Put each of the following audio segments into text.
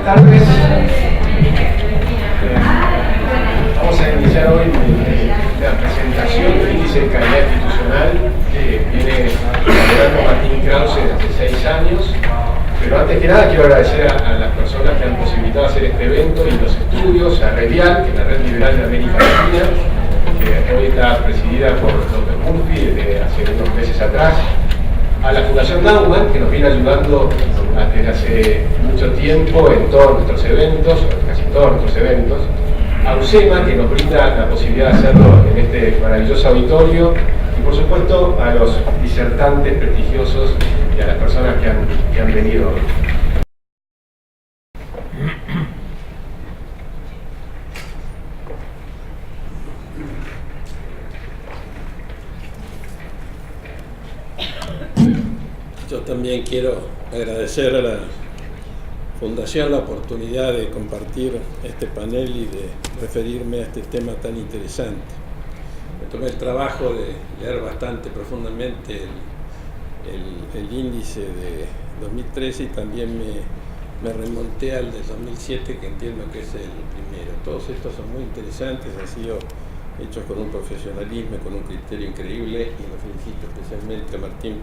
buenas tardes. Vamos a iniciar hoy la presentación del índice de calidad institucional que viene elaborando Martín Krause desde 6 años. Pero antes que nada quiero agradecer a las personas que han posibilitado hacer este evento y los estudios, a Redial, que es la Red Liberal de América Latina, que hoy está presidida por López Murphy desde hace unos meses atrás, a la Fundación Naumann, que nos viene ayudando desde hace mucho tiempo en todos nuestros eventos, casi todos nuestros eventos, a UCEMA, que nos brinda la posibilidad de hacerlo en este maravilloso auditorio, y por supuesto a los disertantes prestigiosos y a las personas que han venido hoy. Yo también quiero agradecer a la Fundación la oportunidad de compartir este panel y de referirme a este tema tan interesante. Me tomé el trabajo de leer bastante profundamente el índice de 2013 y también me remonté al de 2007, que entiendo que es el primero. Todos estos son muy interesantes, han sido hechos con un profesionalismo, con un criterio increíble, y lo felicito especialmente a Martín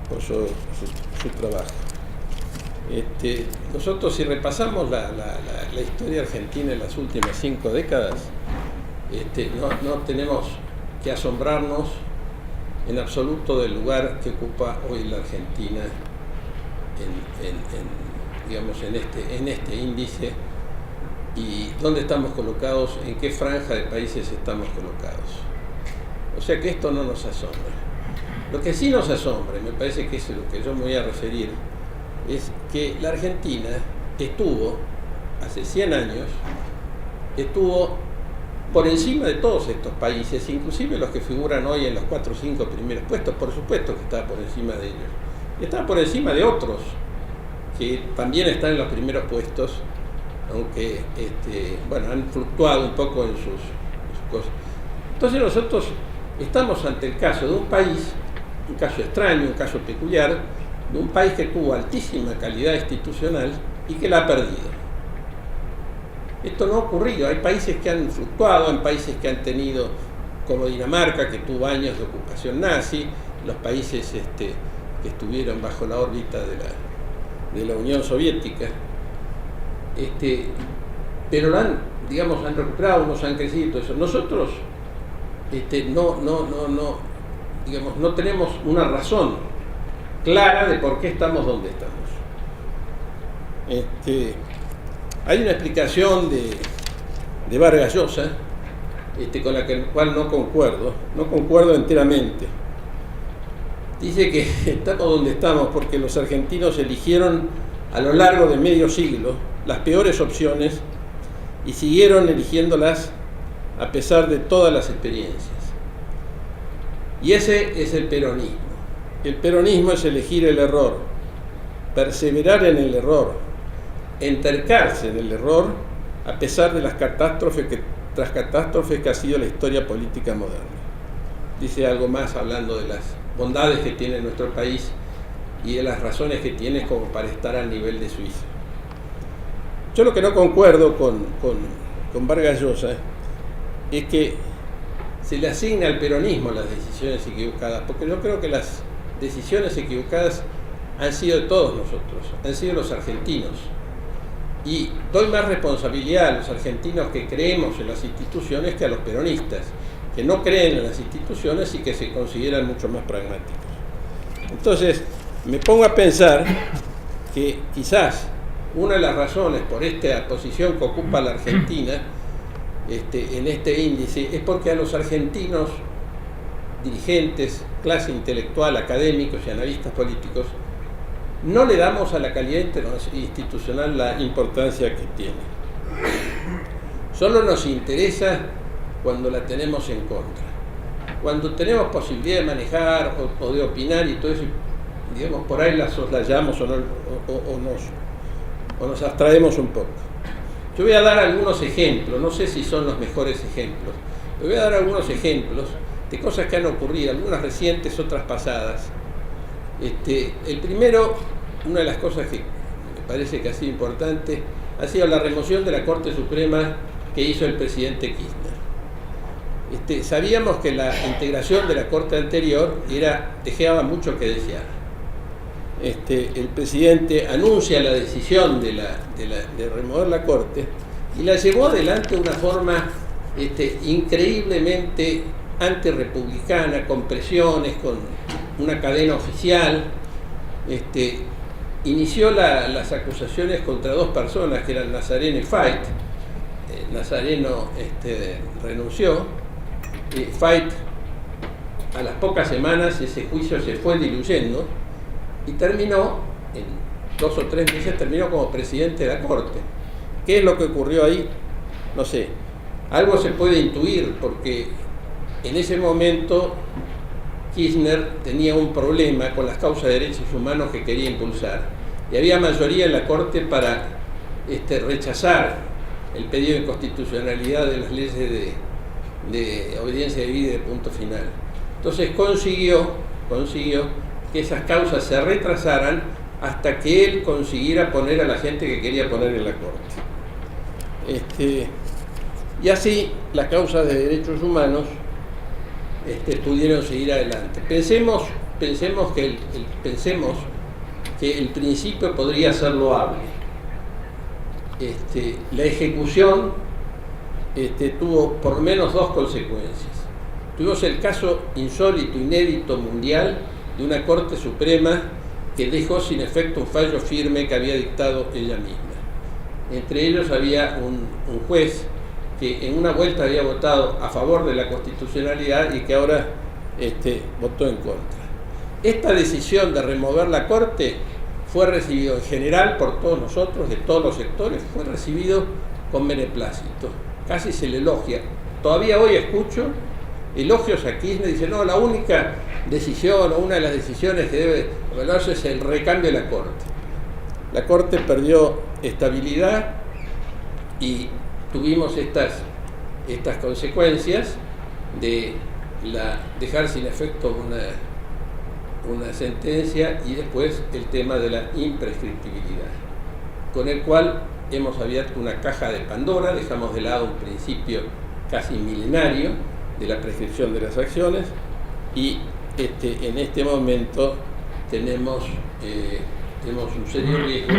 por su trabajo. Nosotros, si repasamos la historia argentina en las últimas 5 décadas, no tenemos que asombrarnos en absoluto del lugar que ocupa hoy la Argentina en este índice, y dónde estamos colocados, en qué franja de países estamos colocados. O sea que esto no nos asombra. Lo que sí nos asombra, y me parece que es lo que yo me voy a referir, es que la Argentina estuvo, hace 100 años, estuvo por encima de todos estos países, inclusive los que figuran hoy en los 4 o 5 primeros puestos. Por supuesto que estaba por encima de ellos. Y estaba por encima de otros que también están en los primeros puestos, aunque han fluctuado un poco en sus cosas. Entonces nosotros estamos ante el caso de un país, un caso extraño, un caso peculiar, de un país que tuvo altísima calidad institucional y que la ha perdido. Esto no ha ocurrido. Hay países que han fluctuado, hay países que han tenido, como Dinamarca, que tuvo años de ocupación nazi, los países que estuvieron bajo la órbita de la Unión Soviética, pero han recuperado, unos han crecido y todo eso. Nosotros no tenemos una razón clara de por qué estamos donde estamos. Hay una explicación de Vargas Llosa, con la cual no concuerdo enteramente. Dice que estamos donde estamos porque los argentinos eligieron a lo largo de medio siglo las peores opciones y siguieron eligiéndolas a pesar de todas las experiencias. Y ese es el peronismo. El peronismo es elegir el error, perseverar en el error, entercarse en el error a pesar de las catástrofes que ha sido la historia política moderna. Dice algo más hablando de las bondades que tiene nuestro país y de las razones que tiene como para estar al nivel de Suiza. Yo lo que no concuerdo con Vargas Llosa es que se le asigna al peronismo las decisiones equivocadas, porque yo creo que las decisiones equivocadas han sido de todos nosotros, han sido los argentinos. Y doy más responsabilidad a los argentinos que creemos en las instituciones que a los peronistas, que no creen en las instituciones y que se consideran mucho más pragmáticos. Entonces, me pongo a pensar que quizás una de las razones por esta posición que ocupa la Argentina en este índice es porque a los argentinos, dirigentes, clase intelectual, académicos y analistas políticos, no le damos a la calidad institucional la importancia que tiene. Solo nos interesa cuando la tenemos en contra. Cuando tenemos posibilidad de manejar o de opinar y todo eso, por ahí la soslayamos o nos abstraemos un poco. Yo voy a dar algunos ejemplos, no sé si son los mejores ejemplos, pero voy a dar algunos ejemplos de cosas que han ocurrido, algunas recientes, otras pasadas. El primero, una de las cosas que me parece que ha sido importante, ha sido la remoción de la Corte Suprema que hizo el presidente Kirchner. Sabíamos que la integración de la Corte anterior dejaba mucho que desear. El presidente anuncia la decisión de remover la Corte y la llevó adelante de una forma increíblemente antirrepublicana, con presiones, con una cadena oficial. Inició las acusaciones contra dos personas que eran Nazareno y Fait. Nazareno renunció. Fait, a las pocas semanas, ese juicio se fue diluyendo y terminó, en 2 o 3 meses, terminó como presidente de la Corte. ¿Qué es lo que ocurrió ahí? No sé. Algo se puede intuir, porque en ese momento Kirchner tenía un problema con las causas de derechos humanos que quería impulsar. Y había mayoría en la Corte para rechazar el pedido de inconstitucionalidad de las leyes de obediencia debida y de punto final. Entonces consiguió que esas causas se retrasaran hasta que él consiguiera poner a la gente que quería poner en la Corte. Y así las causas de derechos humanos pudieron seguir adelante. Pensemos que el principio podría ser loable. La ejecución tuvo por lo menos 2 consecuencias. Tuvimos el caso insólito, inédito, mundial, de una Corte Suprema que dejó sin efecto un fallo firme que había dictado ella misma. Entre ellos había un juez que en una vuelta había votado a favor de la constitucionalidad y que ahora votó en contra. Esta decisión de remover la Corte fue recibido en general por todos nosotros, de todos los sectores, fue recibido con beneplácito. Casi se le elogia. Todavía hoy escucho elogios a Kirchner, dice, no, la única decisión o una de las decisiones que debe evaluarse es el recambio de la Corte. La Corte perdió estabilidad y tuvimos estas consecuencias de dejar sin efecto una sentencia y después el tema de la imprescriptibilidad, con el cual hemos abierto una caja de Pandora, dejamos de lado un principio casi milenario de la prescripción de las acciones y en este momento tenemos un serio riesgo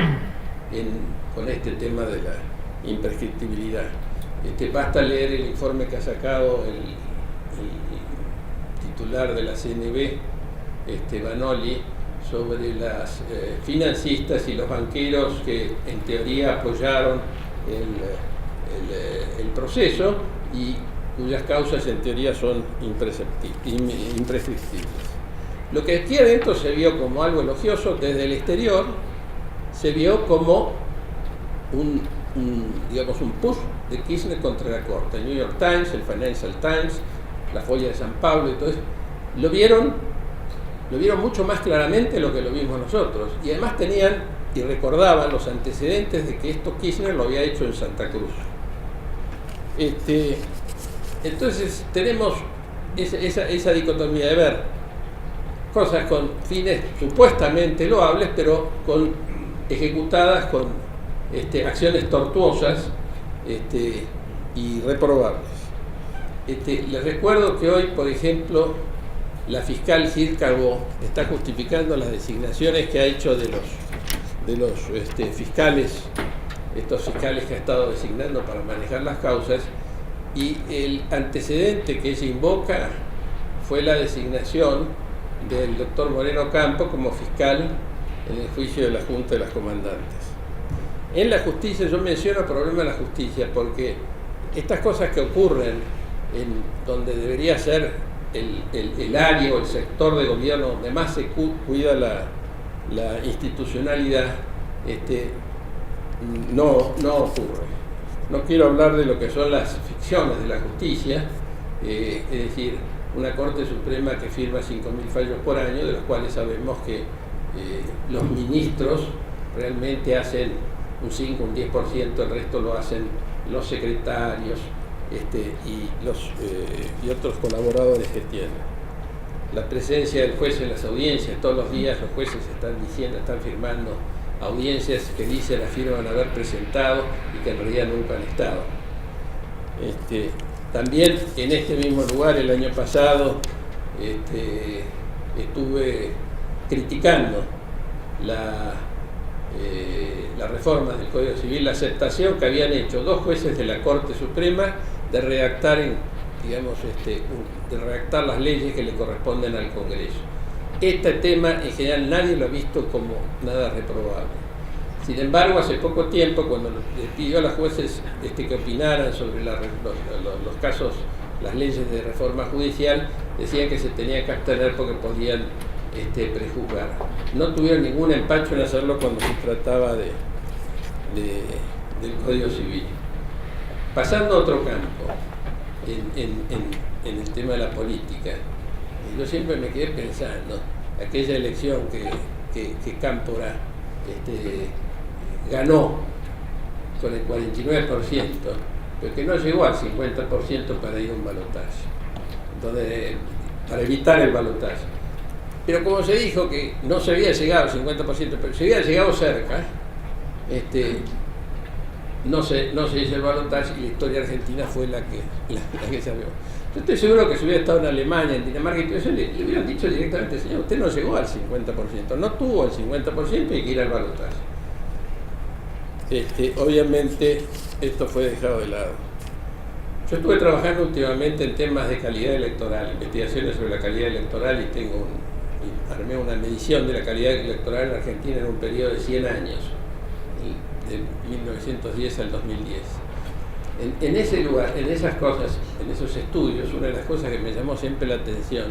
con este tema de la imprescriptibilidad. Basta leer el informe que ha sacado el titular de la CNB, Vanoli, sobre las financistas y los banqueros que en teoría apoyaron el proceso y cuyas causas en teoría son imprescriptibles. Lo que aquí adentro se vio como algo elogioso, desde el exterior se vio como un push de Kirchner contra la Corte. El New York Times, el Financial Times, la Folla de San Pablo y todo eso, lo vieron mucho más claramente de lo que lo vimos nosotros, y además tenían y recordaban los antecedentes de que esto Kirchner lo había hecho en Santa Cruz. Entonces tenemos esa dicotomía de ver cosas con fines supuestamente loables, pero ejecutadas con acciones tortuosas y reprobables. Les recuerdo que hoy, por ejemplo, la fiscal Gil Carbó está justificando las designaciones que ha hecho de los fiscales, estos fiscales que ha estado designando para manejar las causas, y el antecedente que ella invoca fue la designación del doctor Moreno Campo como fiscal en el juicio de la Junta de las Comandantes. En la justicia, yo menciono el problema de la justicia porque estas cosas que ocurren en donde debería ser el área o el sector de gobierno donde más se cuida la institucionalidad, no ocurre. No quiero hablar de lo que son las ficciones de la justicia, es decir, una Corte Suprema que firma 5.000 fallos por año, de los cuales sabemos que los ministros realmente hacen un 5, un 10%, el resto lo hacen los secretarios y otros colaboradores que tienen. La presencia del juez en las audiencias, todos los días los jueces están firmando audiencias que dicen afirman haber presentado y que en realidad nunca han estado. También en este mismo lugar el año pasado estuve criticando la reforma del Código Civil, la aceptación que habían hecho 2 jueces de la Corte Suprema de redactar, de redactar las leyes que le corresponden al Congreso. Este tema en general nadie lo ha visto como nada reprobable. Sin embargo, hace poco tiempo, cuando les pidió a los jueces que opinaran sobre los casos, las leyes de reforma judicial, decían que se tenían que abstener porque podían prejuzgar. No tuvieron ningún empacho en hacerlo cuando se trataba del Código Civil. Pasando a otro campo, en el tema de la política, yo siempre me quedé pensando, aquella elección que Cámpora ganó con el 49%, pero que no llegó al 50% para ir a un balotaje, para evitar el balotaje. Pero como se dijo que no se había llegado al 50%, pero se había llegado cerca, no se hizo el balotaje y la historia argentina fue la que se abrió. Yo estoy seguro que si hubiera estado en Alemania, en Dinamarca y todo eso, le hubieran dicho directamente, señor, usted no llegó al 50%, no tuvo el 50% y hay que ir al balotaje. Obviamente esto fue dejado de lado. Yo estuve trabajando últimamente en temas de calidad electoral, investigaciones sobre la calidad electoral, y armé una medición de la calidad electoral en Argentina en un periodo de 100 años, de 1910 al 2010. En ese lugar, en esas cosas, en esos estudios, una de las cosas que me llamó siempre la atención,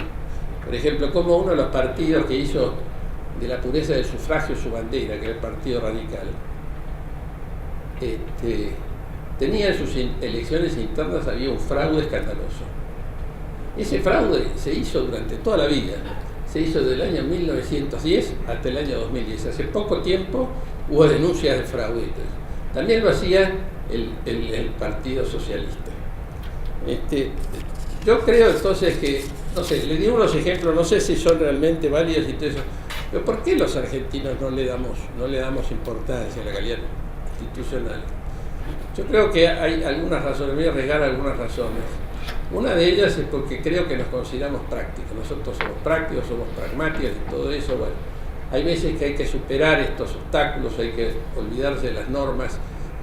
por ejemplo, cómo uno de los partidos que hizo de la pureza del sufragio su bandera, que era el Partido Radical, tenía en sus elecciones internas, había un fraude escandaloso. Ese fraude se hizo durante toda la vida, se hizo del año 1910 hasta el año 2010. Hace poco tiempo hubo denuncias de fraude. También lo hacía el Partido Socialista. Yo creo entonces que, no sé, le di unos ejemplos, no sé si son realmente válidos y todo eso, pero ¿por qué los argentinos no le damos importancia a la calidad institucional? Yo creo que hay algunas razones, voy a regar algunas razones. Una de ellas es porque creo que nos consideramos prácticos. Nosotros somos prácticos, somos pragmáticos y todo eso. Bueno, hay veces que hay que superar estos obstáculos, hay que olvidarse de las normas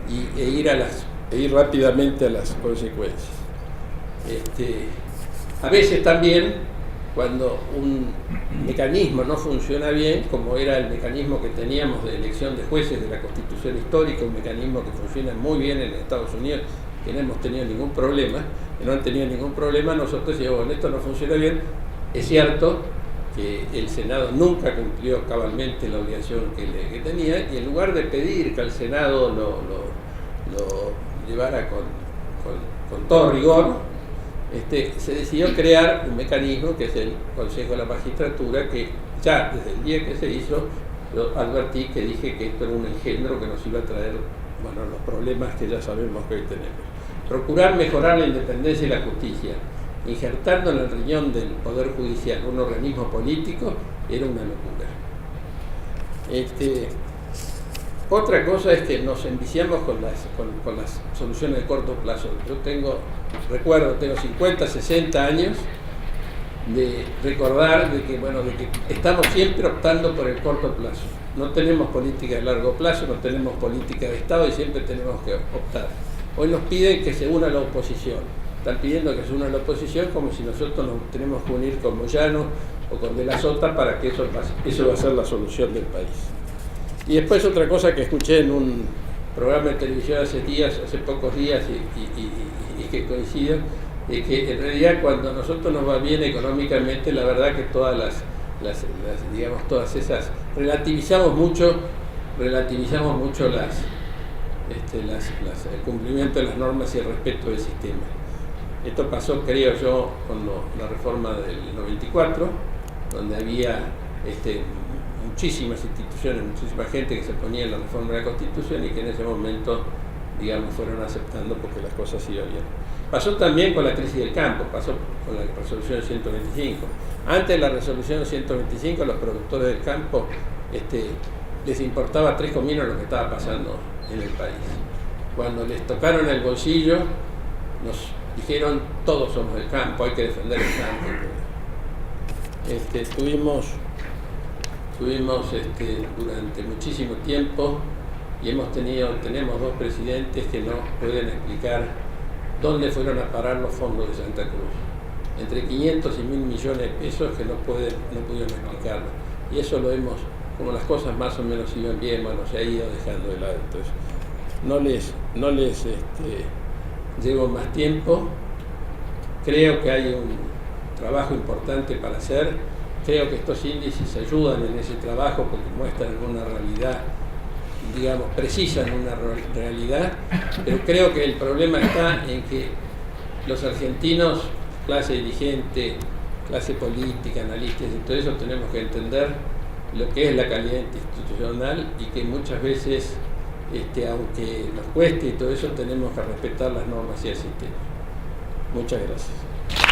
e ir rápidamente a las consecuencias. A veces también, cuando un mecanismo no funciona bien, como era el mecanismo que teníamos de elección de jueces de la Constitución Histórica, un mecanismo que funciona muy bien en Estados Unidos, que no hemos tenido ningún problema, que no han tenido ningún problema, nosotros decimos, bueno, esto no funciona bien. Es cierto que el Senado nunca cumplió cabalmente la obligación que tenía, y en lugar de pedir que el Senado lo llevara con todo rigor, se decidió crear un mecanismo que es el Consejo de la Magistratura, que ya desde el día que se hizo, yo advertí que dije que esto era un engendro que nos iba a traer, bueno, los problemas que ya sabemos que hoy tenemos. Procurar mejorar la independencia y la justicia, injertando en el riñón del Poder Judicial un organismo político, era una locura. Otra cosa es que nos enviciamos con las soluciones de corto plazo. Yo tengo 50, 60 años de recordar de que estamos siempre optando por el corto plazo. No tenemos política de largo plazo, no tenemos política de Estado y siempre tenemos que optar. Hoy nos piden que se una la oposición. Están pidiendo que se una la oposición como si nosotros nos tenemos que unir con Moyano o con De la Sota para que eso va a ser la solución del país. Y después otra cosa que escuché en un programa de televisión hace pocos días y que coincide, es que en realidad cuando a nosotros nos va bien económicamente, la verdad que todas todas esas, relativizamos mucho el cumplimiento de las normas y el respeto del sistema. Esto pasó, creo yo, con la reforma del 94, donde había muchísimas instituciones, muchísima gente que se ponía en la reforma de la Constitución y que en ese momento, fueron aceptando porque las cosas iban bien. Pasó también con la crisis del campo, pasó con la resolución 125. Antes de la resolución 125, los productores del campo les importaba 3 cominos lo que estaba pasando en el país. Cuando les tocaron el bolsillo, nos dijeron, todos somos del campo, hay que defender el campo. Tuvimos durante muchísimo tiempo y tenemos 2 presidentes que no pueden explicar dónde fueron a parar los fondos de Santa Cruz. Entre 500 y 1.000 millones de pesos que no pudieron explicarlo. Y eso lo hemos, como las cosas más o menos iban bien, bueno, se ha ido dejando de lado. Entonces, no les llevo más tiempo. Creo que hay un trabajo importante para hacer. Creo que estos índices ayudan en ese trabajo porque muestran una realidad, digamos, precisan una realidad, pero creo que el problema está en que los argentinos, clase dirigente, clase política, analistas y todo eso, tenemos que entender lo que es la calidad institucional y que muchas veces, aunque nos cueste y todo eso, tenemos que respetar las normas y el sistema. Muchas gracias.